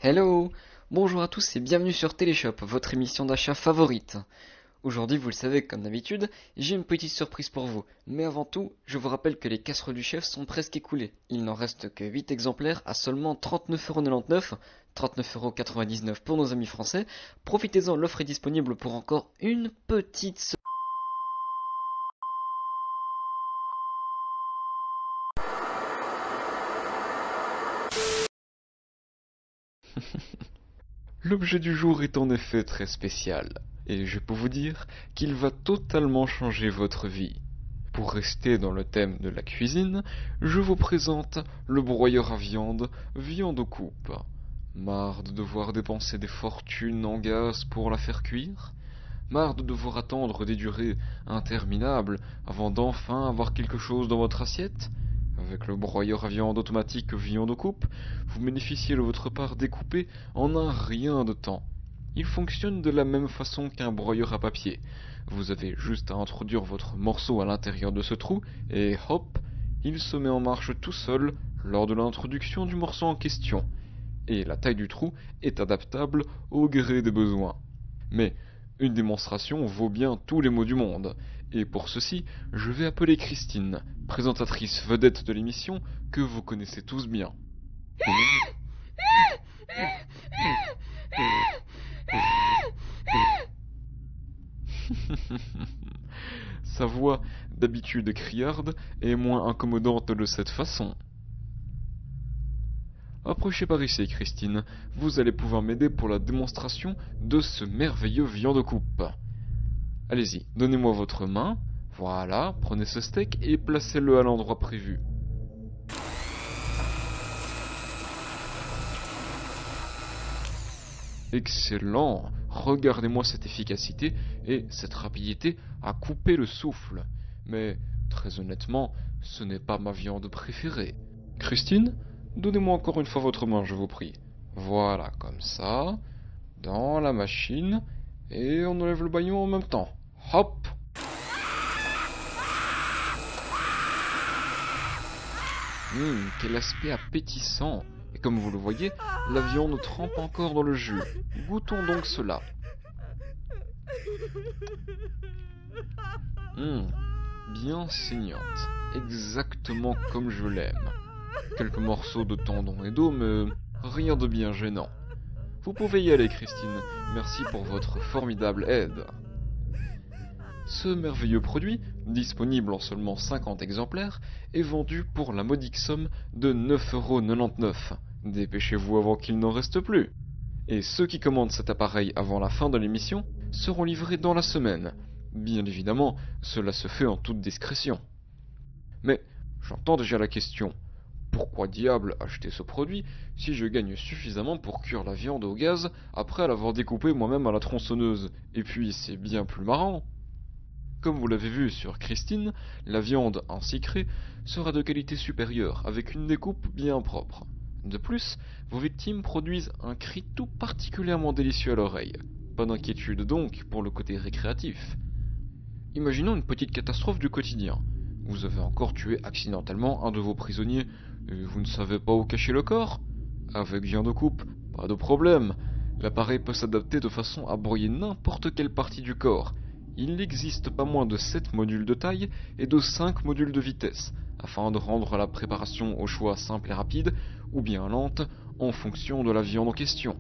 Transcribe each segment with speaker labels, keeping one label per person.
Speaker 1: Hello! Bonjour à tous et bienvenue sur Téléshop, votre émission d'achat favorite. Aujourd'hui, vous le savez, comme d'habitude, j'ai une petite surprise pour vous. Mais avant tout, je vous rappelle que les casseroles du chef sont presque écoulées. Il n'en reste que 8 exemplaires à seulement 39,99€, 39,99€ pour nos amis français. Profitez-en, l'offre est disponible pour encore une petite semaine.
Speaker 2: L'objet du jour est en effet très spécial, et je peux vous dire qu'il va totalement changer votre vie. Pour rester dans le thème de la cuisine, je vous présente le broyeur à viande, viande aux coupes. Marre de devoir dépenser des fortunes en gaz pour la faire cuire? Marre de devoir attendre des durées interminables avant d'enfin avoir quelque chose dans votre assiette? Avec le broyeur à viande automatique Viande aux coupes, vous bénéficiez de votre part découpée en un rien de temps. Il fonctionne de la même façon qu'un broyeur à papier. Vous avez juste à introduire votre morceau à l'intérieur de ce trou et hop, il se met en marche tout seul lors de l'introduction du morceau en question. Et la taille du trou est adaptable au gré des besoins. Mais une démonstration vaut bien tous les mots du monde, et pour ceci, je vais appeler Christine, présentatrice vedette de l'émission que vous connaissez tous bien. Sa voix, d'habitude criarde, est moins incommodante de cette façon. Approchez par ici, Christine, vous allez pouvoir m'aider pour la démonstration de ce merveilleux viande coupe. Allez-y, donnez-moi votre main, voilà, prenez ce steak et placez-le à l'endroit prévu. Excellent, regardez-moi cette efficacité et cette rapidité à couper le souffle. Mais, très honnêtement, ce n'est pas ma viande préférée. Christine, donnez-moi encore une fois votre main, je vous prie. Voilà, comme ça, dans la machine, et on enlève le baillon en même temps. Hop! Quel aspect appétissant! Et comme vous le voyez, la viande trempe encore dans le jus. Goûtons donc cela. Bien saignante, exactement comme je l'aime. Quelques morceaux de tendon et d'eau, mais rien de bien gênant. Vous pouvez y aller, Christine. Merci pour votre formidable aide. Ce merveilleux produit, disponible en seulement 50 exemplaires, est vendu pour la modique somme de 9,99€. Dépêchez-vous avant qu'il n'en reste plus. Et ceux qui commandent cet appareil avant la fin de l'émission seront livrés dans la semaine. Bien évidemment, cela se fait en toute discrétion. Mais j'entends déjà la question. Pourquoi diable acheter ce produit si je gagne suffisamment pour cuire la viande au gaz après l'avoir découpée moi-même à la tronçonneuse? Et puis c'est bien plus marrant. Comme vous l'avez vu sur Christine, la viande ainsi crée sera de qualité supérieure avec une découpe bien propre. De plus, vos victimes produisent un cri tout particulièrement délicieux à l'oreille. Pas d'inquiétude donc pour le côté récréatif. Imaginons une petite catastrophe du quotidien. Vous avez encore tué accidentellement un de vos prisonniers et vous ne savez pas où cacher le corps? Avec viande de coupe, pas de problème. L'appareil peut s'adapter de façon à broyer n'importe quelle partie du corps. Il n'existe pas moins de 7 modules de taille et de 5 modules de vitesse, afin de rendre la préparation au choix simple et rapide, ou bien lente, en fonction de la viande en question.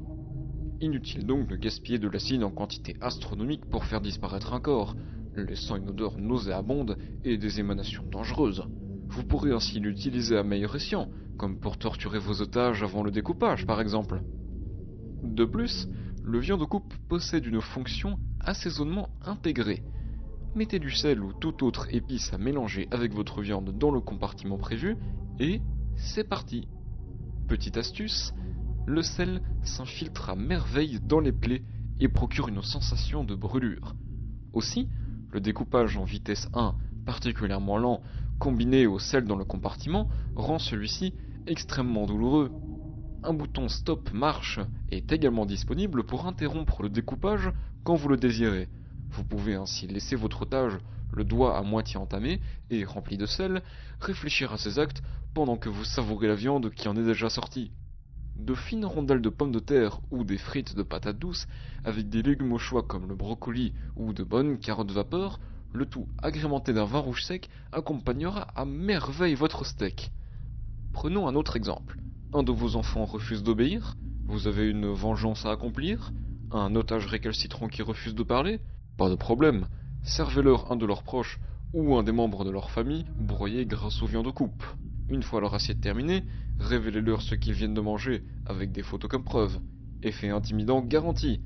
Speaker 2: Inutile donc de gaspiller de l'acide en quantité astronomique pour faire disparaître un corps, laissant une odeur nauséabonde et des émanations dangereuses. Vous pourrez ainsi l'utiliser à meilleur escient, comme pour torturer vos otages avant le découpage par exemple. De plus, le viande de coupe possède une fonction assaisonnement intégré. Mettez du sel ou toute autre épice à mélanger avec votre viande dans le compartiment prévu et c'est parti. Petite astuce, le sel s'infiltre à merveille dans les plaies et procure une sensation de brûlure. Aussi, le découpage en vitesse 1 particulièrement lent combiné au sel dans le compartiment rend celui-ci extrêmement douloureux. Un bouton stop marche est également disponible pour interrompre le découpage quand vous le désirez. Vous pouvez ainsi laisser votre otage, le doigt à moitié entamé et rempli de sel, réfléchir à ses actes pendant que vous savourez la viande qui en est déjà sortie. de fines rondelles de pommes de terre ou des frites de patates douces avec des légumes au choix comme le brocoli ou de bonnes carottes vapeur, le tout agrémenté d'un vin rouge sec accompagnera à merveille votre steak. Prenons un autre exemple. Un de vos enfants refuse d'obéir, vous avez une vengeance à accomplir, un otage récalcitrant qui refuse de parler, pas de problème, servez-leur un de leurs proches ou un des membres de leur famille broyé grâce aux viandes de coupe. Une fois leur assiette terminée, révélez-leur ce qu'ils viennent de manger avec des photos comme preuve. Effet intimidant garanti.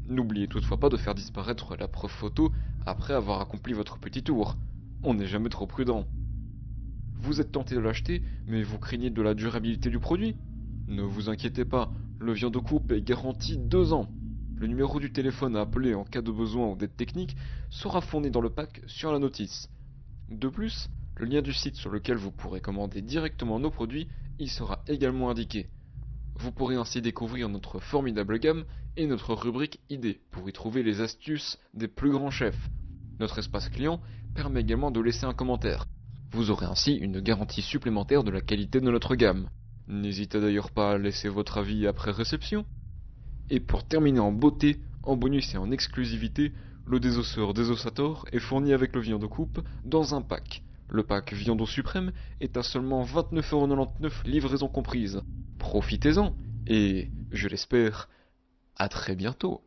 Speaker 2: N'oubliez toutefois pas de faire disparaître la preuve photo après avoir accompli votre petit tour. On n'est jamais trop prudent. Vous êtes tenté de l'acheter, mais vous craignez de la durabilité du produit? Ne vous inquiétez pas, le viande de coupe est garanti 2 ans. Le numéro du téléphone à appeler en cas de besoin ou d'aide technique sera fourni dans le pack sur la notice. De plus, le lien du site sur lequel vous pourrez commander directement nos produits y sera également indiqué. Vous pourrez ainsi découvrir notre formidable gamme et notre rubrique idées pour y trouver les astuces des plus grands chefs. Notre espace client permet également de laisser un commentaire. Vous aurez ainsi une garantie supplémentaire de la qualité de notre gamme. N'hésitez d'ailleurs pas à laisser votre avis après réception. Et pour terminer en beauté, en bonus et en exclusivité, le désosseur Désossator est fourni avec le viande de coupe dans un pack. Le pack Viando Suprême est à seulement 29,99€ livraison comprise. Profitez-en et, je l'espère, à très bientôt.